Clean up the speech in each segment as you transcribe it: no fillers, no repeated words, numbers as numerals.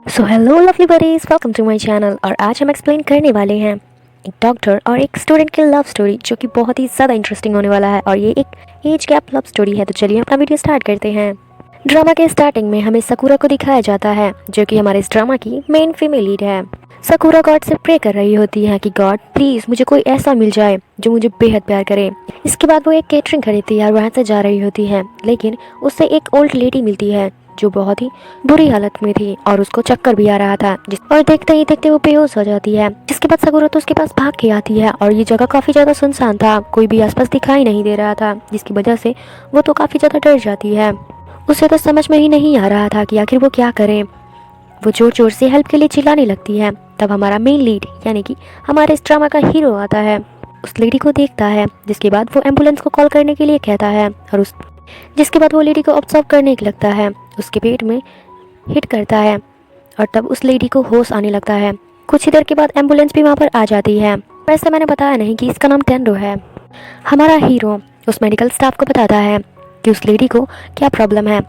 So hello lovely buddies, welcome to my channel. और आज हम एक्सप्लेन करने वाले हैं एक डॉक्टर और एक स्टूडेंट की लव स्टोरी, जो कि बहुत ही ज़्यादा इंटरेस्टिंग होने वाला है। और ये एक एज गैप लव स्टोरी है। तो चलिए अपना वीडियो स्टार्ट करते हैं। ड्रामा के स्टार्टिंग में हमें सकूरा को दिखाया जाता है, जो कि हमारे इस ड्रामा की मेन फीमेल लीड है। सकूरा गॉड से प्रे कर रही होती है कि गॉड प्लीज़ मुझे कोई ऐसा मिल जाए जो मुझे बेहद प्यार करे। इसके बाद वो एक केटरिंग खरीदती है और वहाँ से जा रही होती है, लेकिन उससे एक ओल्ड लेडी मिलती है जो बहुत ही बुरी हालत में थी और उसको चक्कर भी आ रहा था। और देखते ही देखते वो बेहोश हो जाती है। जिसके बाद सकूरा तो उसके पास भाग के आती है और ये जगह काफ़ी ज़्यादा सुनसान था, कोई भी आसपास दिखाई नहीं दे रहा था, जिसकी वजह से वो तो काफ़ी ज़्यादा डर जाती है। उसे तो समझ में ही नहीं आ रहा था कि आखिर वो क्या करे। वो जोर जोर से हेल्प के लिए चिल्लाने लगती है। तब हमारा मेन लीड यानी कि हमारे इस ड्रामा का हीरो आता है, उस लेडी को देखता है। जिसके बाद वो एम्बुलेंस को कॉल करने के लिए कहता है और जिसके बाद वो लेडी को ऑब्जर्व करने लगता है, उसके पेट में हिट करता है और तब उस लेडी को होश आने लगता है। कुछ ही देर के बाद एम्बुलेंस भी वहाँ पर आ जाती है। वैसे मैंने बताया नहीं कि इसका नाम टेंडो है। हमारा हीरो उस मेडिकल स्टाफ को बताता है कि उस लेडी को क्या प्रॉब्लम है।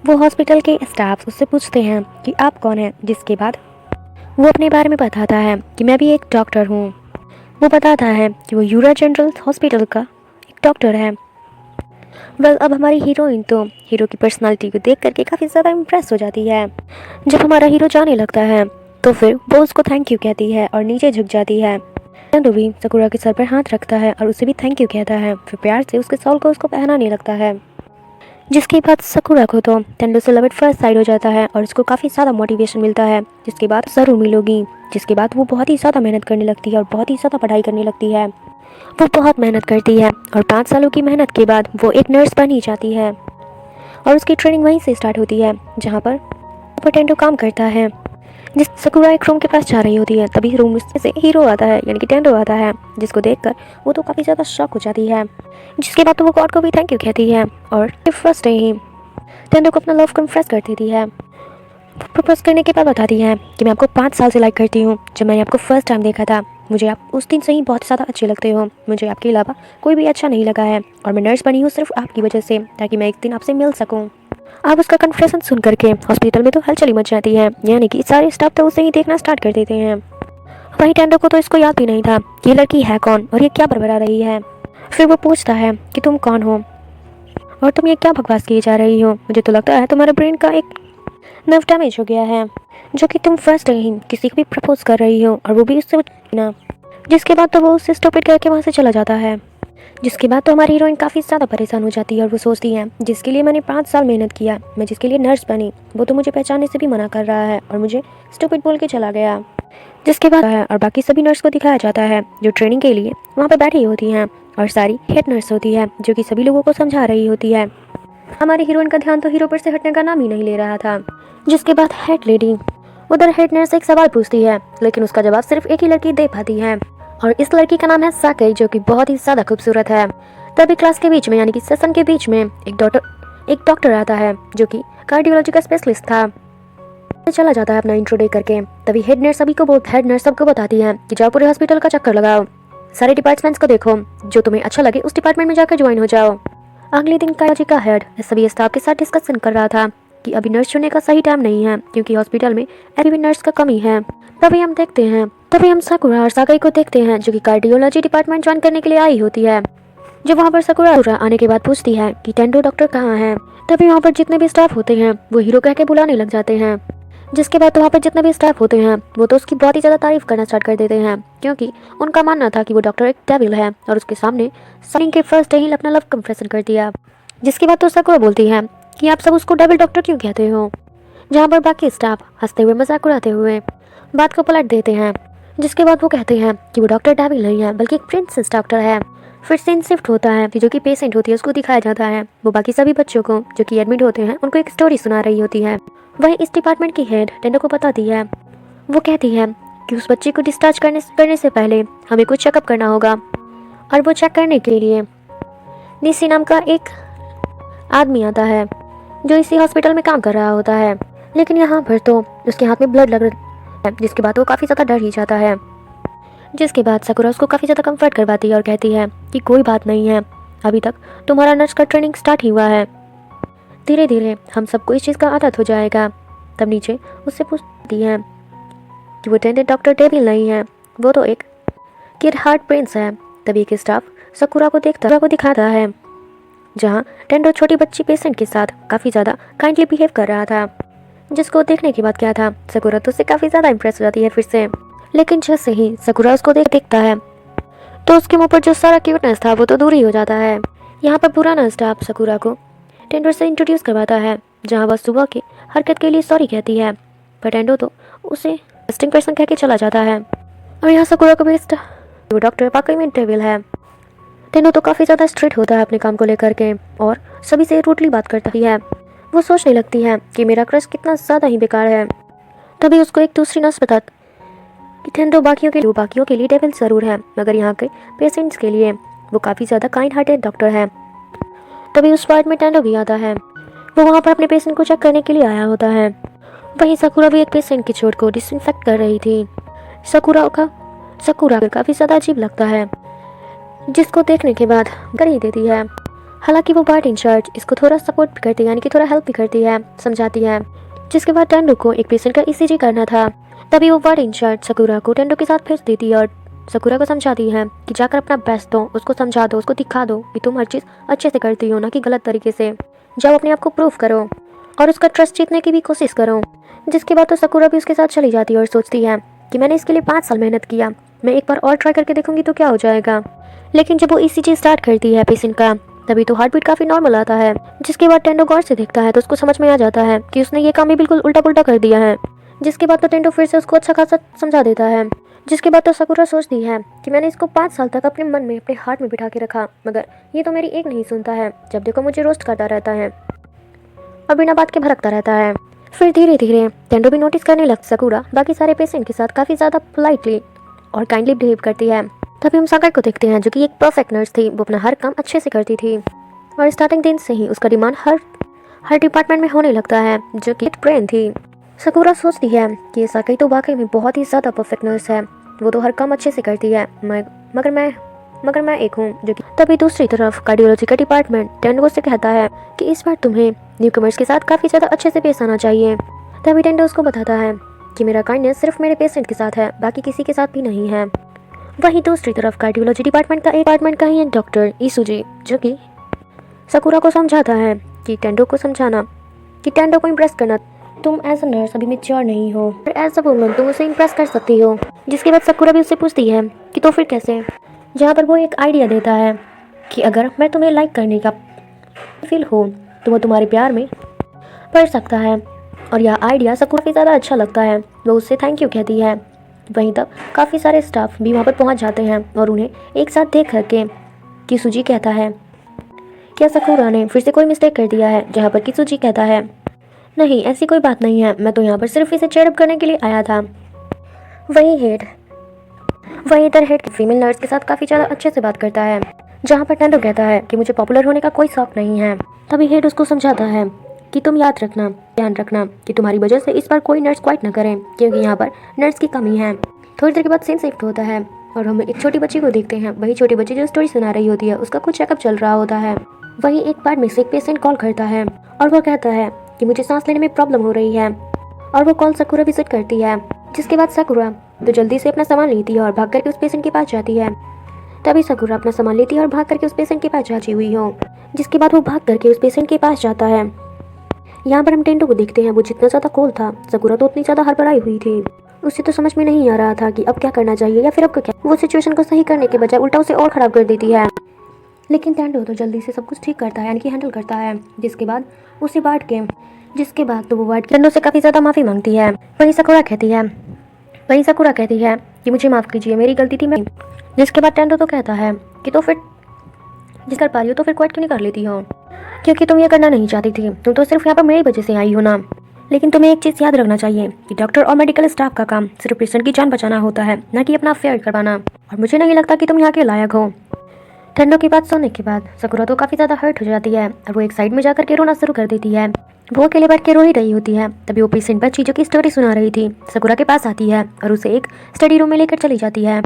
वो हॉस्पिटल के स्टाफ उससे पूछते हैं कि आप कौन हैं। जिसके बाद वो अपने बारे में बताता है कि मैं भी एक डॉक्टर हूँ। वो बताता है कि वो यूरा जनरल हॉस्पिटल का एक डॉक्टर है। अब हमारी हीरोइन तो हीरो की पर्सनालिटी को देख करके काफ़ी ज़्यादा इम्प्रेस हो जाती है। जब हमारा हीरो जाने लगता है तो फिर वो उसको थैंक यू कहती है और नीचे झुक जाती है। टेंडो भी सकूरा के सर पर हाथ रखता है और उसे भी थैंक यू कहता है। फिर प्यार से उसके सॉल को उसको पहनाने लगता है। जिसके बाद सकूरा को तो टेंडो से लव एट फर्स्ट साइड हो जाता है और उसको काफ़ी ज़्यादा मोटिवेशन मिलता है। जिसके बाद ज़रूर मिलोगी। जिसके बाद वो बहुत ही ज़्यादा मेहनत करने लगती है और बहुत ही ज़्यादा पढ़ाई करने लगती है। वो बहुत मेहनत करती है और 5 सालों की मेहनत के बाद वो एक नर्स बन ही जाती है। और उसकी ट्रेनिंग वहीं से स्टार्ट होती है जहाँ पर टेंडो काम करता है। जिस सकूरा एक रूम के पास जा रही होती है, तभी रूम में से हीरो आता है यानी कि टेंडो आता है। जिसको देखकर वो तो काफ़ी ज़्यादा शॉक हो जाती है। जिसके बाद तो वो गॉड को भी थैंक यू कहती है और फर्स्ट डे ही टेंडो को अपना लव कन्फेस कर देती है। प्रपोज करने के बाद बताती है कि मैं आपको 5 साल से लाइक करती हूँ। जब मैंने आपको फर्स्ट टाइम देखा था, मुझे आप उस दिन से ही बहुत ज़्यादा अच्छे लगते हो। मुझे आपके अलावा कोई भी अच्छा नहीं लगा है और मैं नर्स बनी हूँ सिर्फ आपकी वजह से, ताकि मैं एक दिन आपसे मिल सकूँ। अब उसका कन्फेशन सुन करके हॉस्पिटल में तो हलचल मच जाती है, यानी कि सारे स्टाफ तो उसे ही देखना स्टार्ट कर देते हैं। वहीं टेंडो को तो इसको याद भी नहीं था कि ये लड़की है कौन और ये क्या बड़बड़ा रही है। फिर वो पूछता है कि तुम कौन हो और तुम ये क्या बकवास किए जा रही हो। मुझे तो लगता है तुम्हारे ब्रेन का एक नर्व डैमेज हो गया है, जो कि तुम फर्स्ट ही किसी को भी प्रपोज कर रही हो और वो भी उससे ना। जिसके बाद तो वो उससे स्टॉप करके वहाँ से चला जाता है। जिसके बाद तो हमारी हीरोइन काफ़ी ज़्यादा परेशान हो जाती है और वो सोचती है जिसके लिए मैंने 5 साल मेहनत किया, मैं जिसके लिए नर्स बनी, वो तो मुझे पहचानने से भी मना कर रहा है और मुझे स्टूपिड बोल के चला गया। जिसके बाद और बाकी सभी नर्स को दिखाया जाता है जो ट्रेनिंग के लिए वहाँ पर बैठी होती हैं और सारी हेड नर्स होती है जो कि सभी लोगों को समझा रही होती है। हमारी हीरोइन का ध्यान तो हीरो पर से हटने का नाम ही नहीं ले रहा था। जिसके बाद हेड लेडी उधर हेड नर्स एक सवाल पूछती है, लेकिन उसका जवाब सिर्फ एक ही लड़की दे पाती है और इस लड़की का नाम है साकई, जो कि बहुत ही ज़्यादा खूबसूरत है। तभी क्लास के बीच में यानी कि सेशन के बीच में एक डॉक्टर आता है जो कि कार्डियोलॉजी का स्पेशलिस्ट था। चला जाता है अपना इंट्रो दे करके। तभी हेड नर्स सबको बताती है कि जाओ पूरे हॉस्पिटल का चक्कर लगाओ, सारे डिपार्टमेंट्स को देखो, जो तुम्हें अच्छा लगे उस डिपार्टमेंट में जाकर ज्वाइन हो जाओ। अगले दिन कार्डियोलॉजी का हेड सभी स्टाफ के साथ डिस्कशन कर रहा था कि अभी नर्स चुनने का सही टाइम नहीं है, क्योंकि हॉस्पिटल में अभी भी नर्स का कमी है। तभी हम साकुरा और साकई को देखते हैं जो कि कार्डियोलॉजी डिपार्टमेंट ज्वाइन करने के लिए आई होती है। जो वहाँ पर साकुरा आने के बाद पूछती है कि टेंडो डॉक्टर कहाँ है। तभी वहाँ पर जितने भी स्टाफ होते हैं वो हीरो कह के बुलाने लग जाते हैं। जिसके बाद तो वहाँ पर जितने भी स्टाफ होते हैं वो तो उसकी बहुत ही ज़्यादा तारीफ करना स्टार्ट कर देते हैं, क्योंकि उनका मानना था कि वो डॉक्टर एक डेविल है और उसके सामने साइन के फर्स्ट डे ही अपना लव कन्फेशन कर दिया। जिसके बाद तो साकुरा बोलती है कि आप सब उसको डेविल डॉक्टर क्यों कहते हो, जहाँ पर बाकी स्टाफ हंसते हुए मजाक उड़ाते हुए बात को पलट देते हैं। जिसके बाद वो कहते हैं कि वो डॉक्टर डेविल नहीं है बल्कि एक प्रिंसेस डॉक्टर है। फिर सीन शिफ्ट होता है कि जो कि पेशेंट होती है उसको दिखाया जाता है, वो बाकी सभी बच्चों को जो कि एडमिट होते हैं उनको एक स्टोरी सुना रही होती है। वही इस डिपार्टमेंट की हेड टेंडो को बताती है। वो कहती है कि उस बच्चे को डिस्चार्ज करने से पहले हमें कुछ चेकअप करना होगा, और वो चेक करने के लिए निसी नाम का एक आदमी आता है जो इसी हॉस्पिटल में काम कर रहा होता है। लेकिन यहाँ पर तो उसके हाथ में ब्लड लग रहा है। जिसके बाद वो काफ़ी ज़्यादा डर ही जाता है। जिसके बाद साकुरा उसको काफ़ी ज़्यादा कंफर्ट करवाती है और कहती है कि कोई बात नहीं है, अभी तक तुम्हारा नर्स का ट्रेनिंग स्टार्ट ही हुआ है, धीरे धीरे हम सबको इस चीज़ का आदत हो जाएगा। तब नीचे उससे पूछती है कि वो टेंडेंट डॉक्टर डेविल नहीं है, वो तो एक किड हार्ट प्रिंस है। तभी एक स्टाफ सकुरा को दिखाता है जहाँ टेंडो छोटी बच्ची पेशेंट के साथ काफ़ी ज़्यादा काइंडली बिहेव कर रहा था, जिसको देखने के बाद क्या था, सकुरा तो उससे काफ़ी ज़्यादा इंप्रेस हो जाती है फिर से। लेकिन जैसे ही सकुरा उसको देखता है तो उसके मुंह पर जो सारा क्यूटनेस था वो तो दूर ही हो जाता है। यहाँ पर पुराना स्टाफ सकुरा को टेंडो से इंट्रोड्यूस करवाता है, जहाँ वह सुबह की हरकत के लिए सॉरी कहती है, पर टेंडो तो उसे टेस्टिंग पर्सन कह के चला जाता है। और यहाँ सकुरा को बेस्ट वो डॉक्टर वाकई में डेविल है। टेंडो तो काफ़ी ज़्यादा स्ट्रिक्ट होता है अपने काम को लेकर के और सभी से रूडली बात करता ही है। वो सोचने लगती है कि मेरा क्रश कितना ज़्यादा ही बेकार है। तभी उसको एक दूसरी नर्स बता कि टेंडो बाकियों के लिए डेविल ज़रूर है, मगर यहाँ के पेशेंट्स के लिए वो काफ़ी ज़्यादा काइंड हार्टेड डॉक्टर है। तभी उस वार्ड में टेंडो भी आता है। वो वहाँ पर अपने पेशेंट को चेक करने के लिए आया होता है। वहीं सकुरा भी एक पेशेंट की चोट को डिसइंफेक्ट कर रही थी। सकुरा काफ़ी ज़्यादा अजीब लगता है, जिसको देखने के बाद कर ही देती है। हालांकि वो वार्ड इंचार्ज इसको थोड़ा सपोर्ट भी करती है, यानी कि थोड़ा हेल्प भी करती है, समझाती है। जिसके बाद टेंडो को एक पेशेंट का ईसीजी करना था। तभी वो वार्ड इंचार्ज सकुरा को टेंडो के साथ भेज देती है और सकुरा को समझाती है कि जाकर अपना बेस्ट दो, उसको समझा दो, उसको दिखा दो कि तुम हर चीज़ अच्छे से करती हो, ना कि गलत तरीके से। जाओ अपने आप को प्रूव करो और उसका ट्रस्ट जीतने की भी कोशिश करो। जिसके बाद तो सकुरा भी उसके साथ चली जाती है और सोचती है कि मैंने इसके लिए 5 साल मेहनत किया, मैं एक बार और ट्राई करके देखूंगी तो क्या हो जाएगा। लेकिन जब वो ईसीजी स्टार्ट करती है पेशेंट का, तभी तो हार्ट बीट काफ़ी नॉर्मल आता है। जिसके बाद टेंडो गौर से देखता है तो उसको समझ में आ जाता है कि उसने ये काम ही बिल्कुल उल्टा पुल्टा कर दिया है। जिसके बाद तो टेंडो फिर से उसको अच्छा खासा समझा देता है। जिसके बाद तो सकुरा सोचती है कि मैंने इसको 5 साल तक अपने मन में, अपने हार्ट में बिठा के रखा, मगर ये तो मेरी एक नहीं सुनता है। जब देखो मुझे रोस्ट करता रहता है और बिना बात के भड़कता रहता है। फिर धीरे धीरे टेंडो भी नोटिस करने लग सकुरा बाकी सारे पेशेंट के साथ काफ़ी ज़्यादा पोलाइटली और काइंडली बिहेव करती है। तभी हम सागर को देखते हैं, जो कि एक परफेक्ट नर्स थी। वो अपना हर काम अच्छे से करती थी और स्टार्टिंग दिन से ही उसका डिमांड हर डिपार्टमेंट में होने लगता है, जो कि ट्रेन थी। सकुरा सोचती है कि ये साकई तो वाकई में बहुत ही ज़्यादा परफेक्ट नर्स है, वो तो हर काम अच्छे से करती है, मगर मैं एक हूँ जो कि। तभी दूसरी तरफ कार्डियोलॉजी का डिपार्टमेंट टेंडो से कहता है कि इस बार तुम्हें न्यूकमर्स के साथ काफ़ी ज़्यादा अच्छे से पेश आना चाहिए। तभी टेंडो उसको बताता है कि मेरा काइंडनेस सिर्फ मेरे पेशेंट के साथ है, बाकी किसी के साथ भी नहीं है। वहीं दूसरी तरफ कार्डियोलॉजी डिपार्टमेंट का ही एक डॉक्टर ईसुजी, जो कि सकुरा को समझाता है कि टेंडो को इम्प्रेस करना, तुम एज अ नर्स अभी मैच्योर नहीं हो, एज अ वुमन तुम उसे इम्प्रेस कर सकती हो। जिसके बाद सकुरा भी उससे पूछती है कि तो फिर कैसे, जहाँ पर वो एक आइडिया देता है कि अगर मैं तुम्हें लाइक करने का फील हो तो वो तुम्हारे प्यार में पड़ सकता है। और यह आइडिया सकुरा काफ़ी ज़्यादा अच्छा लगता है। वो उससे थैंक यू कहती है। वहीं तब काफ़ी सारे स्टाफ भी वहाँ पर पहुँच जाते हैं और उन्हें एक साथ देख करके किसुजी कहता है क्या सकुरा ने फिर से कोई मिस्टेक कर दिया है, जहाँ पर किसुजी कहता है नहीं ऐसी कोई बात नहीं है, मैं तो यहाँ पर सिर्फ इसे चेयरअप करने के लिए आया था। वहीं इधर हेड फीमेल नर्स के साथ काफ़ी ज़्यादा अच्छे से बात करता है, जहाँ पर टेंडो कहता है कि मुझे पॉपुलर होने का कोई शौक नहीं है। तभी हेड उसको समझाता है कि तुम ध्यान रखना कि तुम्हारी वजह से इस बार कोई नर्स क्वाइट ना करें, क्योंकि यहाँ पर नर्स की कमी है। थोड़ी देर के बाद सीन शिफ्ट होता है और हम एक छोटी बच्ची को देखते हैं। वही छोटी बच्ची जो स्टोरी सुना रही होती है, उसका कुछ चेकअप चल रहा होता है। वहीं एक बार में से एक पेशेंट कॉल करता है और वो कहता है कि मुझे सांस लेने में प्रॉब्लम हो रही है, और वो कॉल सकुरा विजिट करती है। जिसके बाद सकुरा तो जल्दी से अपना सामान लेती है और भाग करके उस पेशेंट के पास जाती है। तभी सकुरा अपना सामान लेती है और भाग करके उस पेशेंट के पास जाती हुई हो। जिसके बाद वो भाग करके उस पेशेंट के पास जाता है। यहाँ पर हम टेंडो को देखते हैं। वो जितना ज़्यादा कूल था, सकुरा तो उतनी ज़्यादा हड़बड़ाई हुई थी। उसे तो समझ में नहीं आ रहा था कि अब क्या करना चाहिए या फिर अब क्या। वो सिचुएशन को सही करने के बजाय उल्टा उसे और ख़राब कर देती है। लेकिन टेंडो तो जल्दी से सब कुछ ठीक करता है, यानी कि हैंडल करता है। जिसके बाद तो वो वार्ड के टेंडो से काफ़ी ज़्यादा माफ़ी मांगती है। वहीं सकुरा कहती है कि मुझे माफ़ कीजिए, मेरी गलती थी मैं। जिसके बाद टेंडो तो कहता है कि तो फिर जिस कर पा रही हो तो फिर क्वाइट क्यों नहीं कर लेती हो, क्योंकि तुम ये करना नहीं चाहती थी, तुम तो सिर्फ यहाँ पर मेरी वजह से आई हो ना। लेकिन तुम्हें एक चीज़ याद रखना चाहिए कि डॉक्टर और मेडिकल स्टाफ का काम सिर्फ पेशेंट की जान बचाना होता है, ना कि अपना अफेयर करवाना, और मुझे नहीं लगता कि तुम यहाँ के लायक हो। टेंडो की बात सुनने के बाद सकुरा तो काफ़ी ज़्यादा हर्ट हो जाती है और वो एक साइड में जाकर के रोना शुरू कर देती है। वो अकेले बैठ के रो ही रही होती है। तभी वो पेशेंट बच्ची जो की स्टोरी सुना रही थी सकुरा के पास आती है और उसे एक स्टडी रूम में लेकर चली जाती है।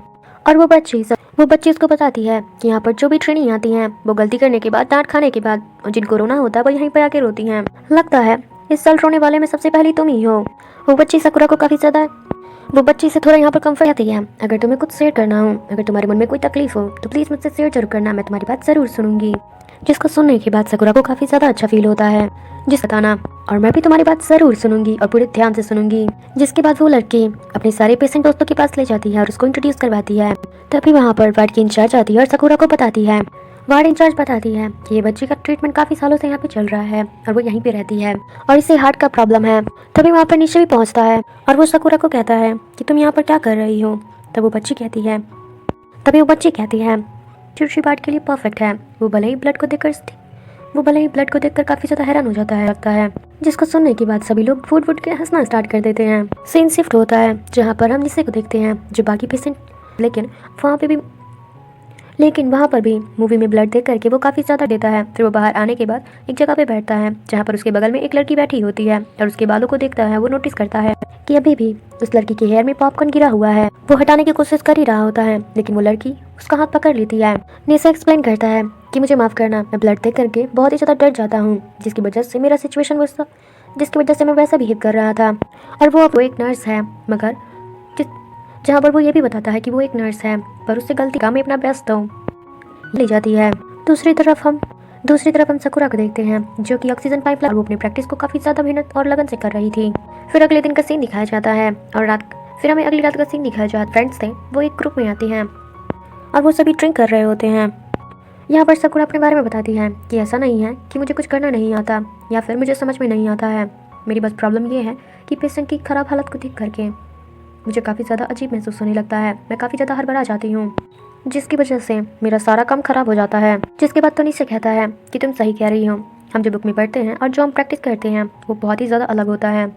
और वो बच्ची उसको बताती है कि यहाँ पर जो भी ट्रेनिंग आती हैं वो गलती करने के बाद, डांट खाने के बाद, और जिनको रोना होता है वो यहीं पर आके रोती हैं। लगता है इस साल रोने वाले में सबसे पहले तुम ही हो। वो बच्ची से थोड़ा यहाँ पर कंफर्ट आती है। अगर तुम्हें कुछ शेयर करना हो, अगर तुम्हारे मन में कोई तकलीफ हो तो प्लीज़ मुझसे शेयर जरूर करना, मैं तुम्हारी बात ज़रूर सुनूंगी। जिसको सुनने के बाद सकुरा को काफ़ी ज़्यादा अच्छा फील होता है। जिस बताना, और मैं भी तुम्हारी बात ज़रूर सुनूंगी और पूरे ध्यान से सुनूंगी। जिसके बाद वो लड़की अपने सारे पेशेंट दोस्तों के पास ले जाती है और उसको इंट्रोड्यूस करवाती है। तभी वहाँ पर वार्ड की इंचार्ज आती है और सकुरा को बताती है। वार्ड इंचार्ज बताती है कि ये बच्ची का ट्रीटमेंट काफ़ी सालों से यहाँ पे चल रहा है और वो यहीं पे रहती है और इसे हार्ट का प्रॉब्लम है। तभी वहाँ पर निशा भी पहुँचता है और वो सकुरा को कहता है कि तुम यहाँ पर क्या कर रही हो। तभी वो बच्ची कहती है चिड़ची बात के लिए परफेक्ट है। वो भले ही ब्लड को देखकर काफ़ी ज़्यादा हैरान हो जाता है लगता है। जिसको सुनने के बाद सभी लोग फूट के हंसना स्टार्ट कर देते हैं। सीन शिफ्ट होता है जहाँ पर हम निशा को देखते हैं जो बाकी पेशेंट, लेकिन वहाँ पर भी मूवी में ब्लड देख करके वो काफ़ी ज़्यादा देता है। फिर वो बाहर आने के बाद एक जगह पे बैठता है जहाँ पर उसके बगल में एक लड़की बैठी होती है और उसके बालों को देखता है। वो नोटिस करता है कि अभी भी उस लड़की के हेयर में पॉपकॉर्न गिरा हुआ है। वो हटाने की कोशिश कर ही रहा होता है लेकिन वो लड़की उसका हाथ पकड़ लेती है। निशा एक्सप्लेन करता है कि मुझे माफ़ करना, मैं ब्लड देख करके बहुत ही ज़्यादा डर जाता हूँ, जिसकी वजह से मैं वैसा बिहेव कर रहा था। और वो एक नर्स है, मगर जहाँ पर वो ये भी बताता है कि वो एक नर्स है पर उससे गलती काम में अपना बेस्ट दो ले जाती है। दूसरी तरफ हम सकुरा को देखते हैं जो कि ऑक्सीजन पाइपलाइन, वो अपनी प्रैक्टिस को काफ़ी ज़्यादा मेहनत और लगन से कर रही थी। फिर अगले दिन का सीन दिखाया जाता है और हमें अगली रात का सीन दिखाया जाता है। फ्रेंड्स थे वो एक ग्रुप में आती हैं और वो सभी ड्रिंक कर रहे होते हैं। यहाँ पर सकुरा अपने बारे में बताती है कि ऐसा नहीं है कि मुझे कुछ करना नहीं आता या फिर मुझे समझ में नहीं आता है। मेरी बस प्रॉब्लम ये है कि पेशेंट की खराब हालत को देख करके मुझे काफ़ी ज़्यादा अजीब महसूस होने लगता है। मैं काफ़ी ज़्यादा हड़बड़ा जाती हूँ, जिसकी वजह से मेरा सारा काम खराब हो जाता है। जिसके बाद टोनी से कहता है कि तुम सही कह रही हो, हम जो बुक में पढ़ते हैं और जो हम प्रैक्टिस करते हैं वो बहुत ही ज़्यादा अलग होता है।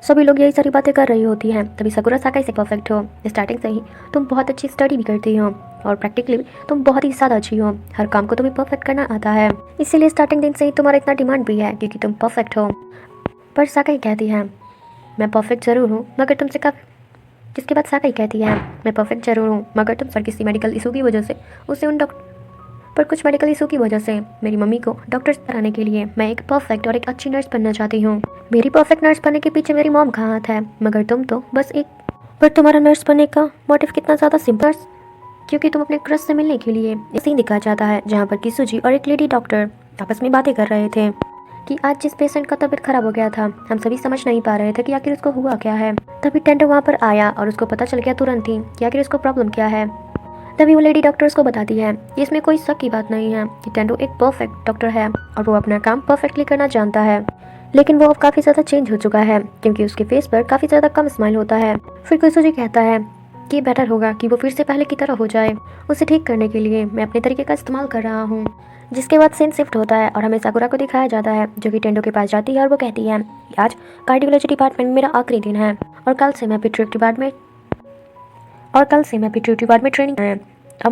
सभी लोग यही सारी बातें कर रही होती हैं। तभी सकुरा साकाई से परफेक्ट हो। स्टार्टिंग से ही तुम बहुत अच्छी स्टडी भी करती हो और प्रैक्टिकली भी तुम बहुत ही ज़्यादा अच्छी हो। हर काम को तुम्हें परफेक्ट करना आता है, इसीलिए स्टार्टिंग दिन से ही तुम्हारा इतना डिमांड भी है क्योंकि तुम परफेक्ट हो। पर साकाई कहती है मैं परफेक्ट ज़रूर हूँ मगर तुमसे जिसके बाद साकाई कहती है मैं परफेक्ट जरूर हूँ मगर तुम पर किसी मेडिकल इशू की वजह से कुछ मेडिकल इशू की वजह से मेरी मम्मी को डॉक्टर कराने के लिए मैं एक परफेक्ट और एक अच्छी नर्स बनना चाहती हूँ। मेरी परफेक्ट नर्स बनने के पीछे मेरी मॉम का हाथ है, मगर तुम तो बस एक पर तुम्हारा नर्स बनने का मोटिव कितना ज़्यादा सिंपल, क्योंकि तुम अपने क्रश से मिलने के लिए सीन दिखाया जाता है जहाँ पर किसुजी और एक लेडी डॉक्टर आपस में बातें कर रहे थे कि आज जिस पेशेंट का तबीयत खराब हो गया था हम सभी समझ नहीं पा रहे थे कि आखिर उसको हुआ क्या है। तभी टेंडो वहाँ पर आया और उसको पता चल गया तुरंत ही कि आखिर उसको प्रॉब्लम क्या है। तभी वो लेडी डॉक्टर उसको बताती है कि इसमें कोई शक की बात नहीं है कि टेंडो एक परफेक्ट डॉक्टर है और वो अपना काम परफेक्टली करना जानता है, लेकिन वो अब काफ़ी ज़्यादा चेंज हो चुका है क्योंकि उसके फेस पर काफ़ी ज़्यादा कम स्माइल होता है। फिर किसुजी कहता है कि बेटर होगा कि वो फिर से पहले की तरह हो जाए। उसे ठीक करने के लिए मैं अपने तरीके का इस्तेमाल कर रहा हूँ। जिसके बाद सीन शिफ्ट होता है और हमें साकुरा को दिखाया जाता है जो कि टेंडो के पास जाती है और वो कहती है कि आज कार्डियोलॉजी डिपार्टमेंट में मेरा आखिरी दिन है और कल से मैं पिट्यूटरी वार्ड में ट्रेनिंग है। अब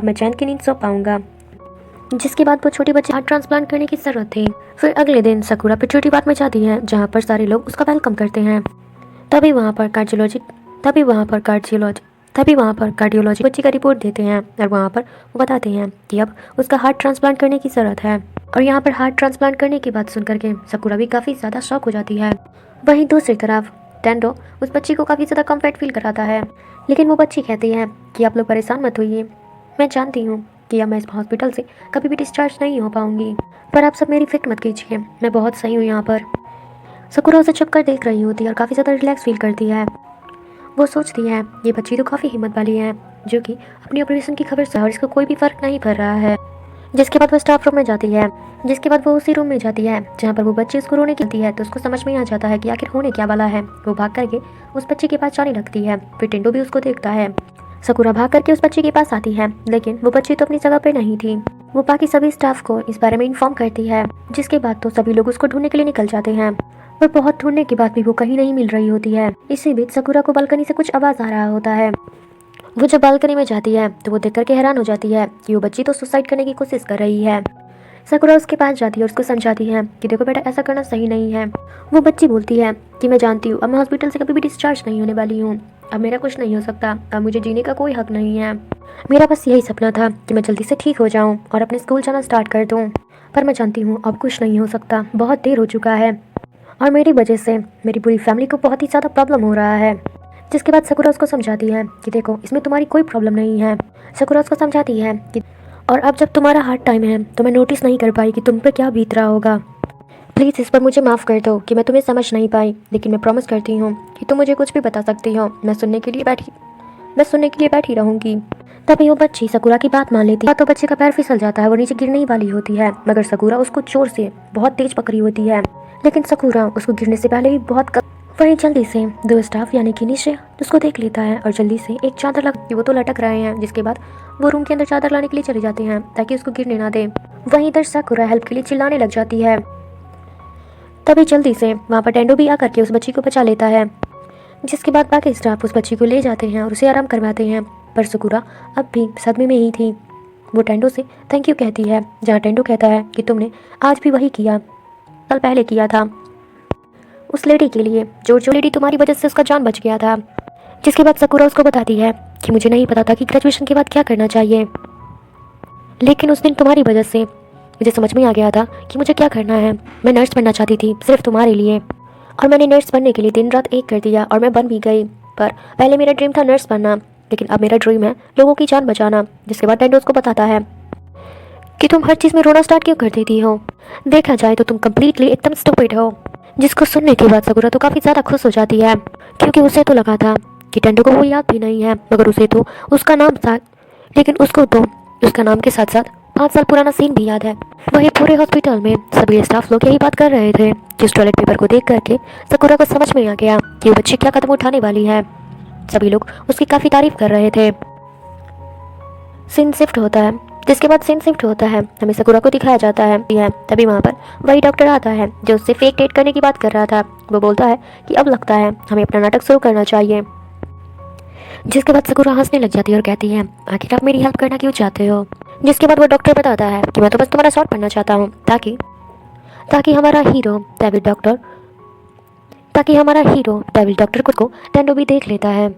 मैं चैन की नींद सो पाऊंगा। जिसके बाद वो छोटी बच्ची हार्ट ट्रांसप्लांट करने की ज़रूरत थी। फिर अगले दिन सकुरा पिट्यूटरी वार्ड में जाती है जहाँ पर सारे लोग उसका वेलकम करते हैं। तभी वहाँ पर कार्डियोलॉजी बच्ची का रिपोर्ट देते हैं और वहाँ पर वो बताते हैं कि अब उसका हार्ट ट्रांसप्लांट करने की ज़रूरत है। और यहाँ पर हार्ट ट्रांसप्लांट करने की बात सुन करके सकुरा भी काफ़ी ज़्यादा शॉक हो जाती है। वहीं दूसरी तरफ टेंडो उस बच्ची को काफ़ी ज़्यादा कम्फर्ट फील कराता है, लेकिन वो बच्ची कहती है कि आप लोग परेशान मत होइए, मैं जानती हूँ कि अब मैं इस हॉस्पिटल से कभी भी डिस्चार्ज नहीं हो पाऊँगी, पर आप सब मेरी फिक्र मत कीजिए, मैं बहुत सही हूँ यहाँ पर। सकुरा उसे छुप कर देख रही होती है और काफ़ी ज़्यादा रिलैक्स फील करती है। वो सोचती है ये बच्ची तो काफ़ी हिम्मत वाली है जो कि अपनी ऑपरेशन की खबर से और इसको कोई भी फ़र्क नहीं पड़ रहा है। जिसके बाद वो स्टाफ रूम में जाती है उसी रूम में जाती है जहाँ पर वो बच्ची उसको रोने की है तो उसको समझ में आ जाता है कि आखिर होने क्या वाला है। वो भाग करके उस बच्ची के पास जाने लगती है। फिर टेंडो भी उसको देखता है। सकुरा भाग करके उस बच्ची के पास आती है, लेकिन वो बच्ची तो अपनी जगह पर नहीं थी। वो बाकी सभी स्टाफ को इस बारे में इन्फॉर्म करती है, जिसके बाद तो सभी लोग उसको ढूंढने के लिए निकल जाते हैं, पर बहुत ढूंढने के बाद भी वो कहीं नहीं मिल रही होती है। इसी बीच सकुरा को बालकनी से कुछ आवाज़ आ रहा होता है। वो जब बालकनी में जाती है तो वो देख करके हैरान हो जाती है कि वो बच्ची तो सुसाइड करने की कोशिश कर रही है। सकुरा उसके पास जाती है और उसको समझाती है कि देखो बेटा, ऐसा करना सही नहीं है। वो बच्ची बोलती है कि मैं जानती हूँ अब मैं हॉस्पिटल से कभी भी डिस्चार्ज नहीं होने वाली हूँ, अब मेरा कुछ नहीं हो सकता, अब मुझे जीने का कोई हक नहीं है। मेरा बस यही सपना था कि मैं जल्दी से ठीक हो जाऊँ और अपने स्कूल जाना स्टार्ट कर दूँ, पर मैं जानती हूँ अब कुछ नहीं हो सकता, बहुत देर हो चुका है और मेरी वजह से मेरी पूरी फैमिली को बहुत ही ज़्यादा प्रॉब्लम हो रहा है। जिसके बाद सकुरा उसको समझाती है कि देखो इसमें तुम्हारी कोई प्रॉब्लम नहीं है। सकुरा उसको समझाती है कि और अब जब तुम्हारा हार्ड टाइम है तो मैं नोटिस नहीं कर पाई कि तुम पे क्या बीत रहा होगा। प्लीज़ इस पर मुझे माफ़ कर दो कि मैं तुम्हें समझ नहीं पाई, लेकिन मैं प्रॉमिस करती हूँ कि तुम मुझे कुछ भी बता सकती हो, मैं सुनने के लिए बैठी रहूँगी। तभी वो बच्ची सकुरा की बात मान लेती है तो बच्चे का पैर फिसल जाता है, वो नीचे गिरने ही वाली होती है, मगर सकुरा उसको जोर से बहुत तेज पकड़ी होती है, लेकिन सकुरा उसको गिरने से पहले ही वहीं जल्दी से दो स्टाफ यानी कि निश्चय उसको देख लेता है और जल्दी से एक चादर लग वो तो लटक रहे हैं। जिसके बाद वो रूम के अंदर चादर लाने के लिए चले जाते हैं ताकि उसको गिरने ना दे। वहीं इधर सकुरा हेल्प के लिए चिल्लाने लग जाती है। तभी जल्दी से वहाँ पर टेंडो भी आकर के उस बच्ची को बचा लेता है। जिसके बाद बाकी स्टाफ उस बच्ची को ले जाते हैं और उसे आराम करवाते हैं, पर सकुरा अब भी सदमे में ही थी। वो टेंडो से थैंक यू कहती है, जहाँ टेंडो कहता है कि तुमने आज भी वही किया कल पहले किया था उस लेडी के लिए, जो लेडी तुम्हारी वजह से उसका जान बच गया था। जिसके बाद सकुरा उसको बताती है कि मुझे नहीं पता था कि ग्रेजुएशन के बाद क्या करना चाहिए, लेकिन उस दिन तुम्हारी वजह से मुझे समझ में आ गया था कि मुझे क्या करना है। मैं नर्स बनना चाहती थी सिर्फ तुम्हारे लिए, और मैंने नर्स बनने के लिए दिन रात एक कर दिया और मैं बन भी गई। पर पहले मेरा ड्रीम था नर्स बनना, लेकिन अब मेरा ड्रीम है लोगों की जान बचाना। जिसके बाद टेंडो उसको बताता है कि तुम हर चीज़ में रोना स्टार्ट क्यों कर देती हो, देखा जाए तो तुम कम्प्लीटली एकदम स्टूपिड हो। जिसको सुनने के बाद सकुरा तो काफ़ी ज़्यादा खुश हो जाती है, क्योंकि उसे तो लगा था कि टेंडो को वो याद भी नहीं है, मगर उसे तो उसका नाम था, लेकिन उसको तो उसका नाम के साथ साथ 5 साल पुराना सीन भी याद है। वही पूरे हॉस्पिटल में सभी स्टाफ लोग यही बात कर रहे थे। जिस टॉयलेट पेपर को देख करके सकुरा को समझ में आ गया कि वो बच्ची क्या कदम उठाने वाली है। सभी लोग उसकी काफ़ी तारीफ कर रहे थे। सीन शिफ्ट होता है। जिसके बाद सीन शिफ्ट होता है, हमें सकुरा को दिखाया जाता है। तभी वहाँ पर वही डॉक्टर आता है जो उससे फेक डेट करने की बात कर रहा था। वो बोलता है कि अब लगता है हमें अपना नाटक शुरू करना चाहिए। जिसके बाद सकुरा हंसने लग जाती है और कहती है आखिर आप मेरी हेल्प करना क्यों चाहते हो। जिसके बाद वो डॉक्टर बताता है कि मैं तो बस तुम्हारा शॉट पढ़ना चाहता हूँ ताकि हमारा हीरो डेविल डॉक्टर को टेंडो भी देख लेता है।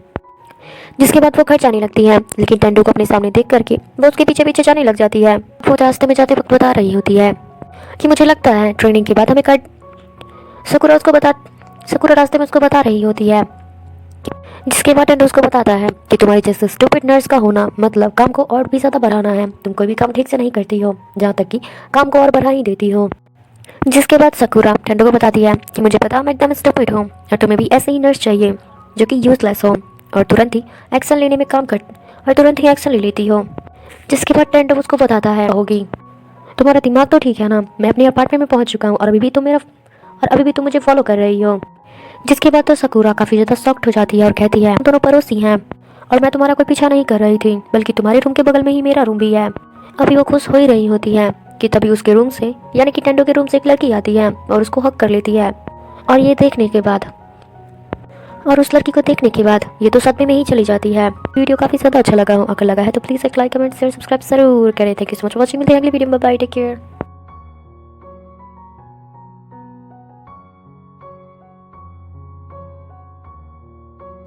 जिसके बाद वो घर जाने लगती है, लेकिन टेंडो को अपने सामने देख करके वो उसके पीछे पीछे जाने लग जाती है। वो रास्ते में जाते वक्त बता रही होती है कि मुझे लगता है ट्रेनिंग के बाद हमें सकुरा रास्ते में उसको बता रही होती है। जिसके बाद टेंडो उसको बताता है कि तुम्हारी जैसे स्टूपिड नर्स का होना मतलब काम को और भी ज़्यादा बढ़ाना है। तुम कोई भी काम ठीक से नहीं करती हो, जहाँ तक कि काम को और बढ़ा ही देती हो। जिसके बाद सकुरा टेंडो को बताती है कि मुझे पता मैं एकदम स्टूपिड हूँ और तुम्हें भी ऐसे ही नर्स चाहिए जो कि यूजलेस हो और तुरंत ही एक्शन ले लेती हो। जिसके बाद टेंडो उसको बताता है होगी तुम्हारा दिमाग तो ठीक है ना, मैं अपने अपार्टमेंट में पहुंच चुका हूँ और अभी भी तुम मुझे फॉलो कर रही हो। जिसके बाद तो सकुरा काफ़ी ज़्यादा शॉक्ड हो जाती है और कहती है हम दोनों पड़ोसी हैं और मैं तुम्हारा कोई पीछा नहीं कर रही थी, बल्कि तुम्हारे रूम के बगल में ही मेरा रूम भी है। अभी वो खुश हो ही रही होती है कि तभी उसके रूम से यानी कि टेंडो के रूम से एक लड़की आती है और उसको हक कर लेती है। और उस लड़की को देखने के बाद ये तो सदमे में ही चली जाती है। वीडियो काफ़ी ज़्यादा अच्छा लगा हो, अगर लगा है तो प्लीज़ एक लाइक कमेंट शेयर सब्सक्राइब जरूर करें। Thank you so much for watching. मिलते हैं अगली वीडियो में, बाय, टेक केयर।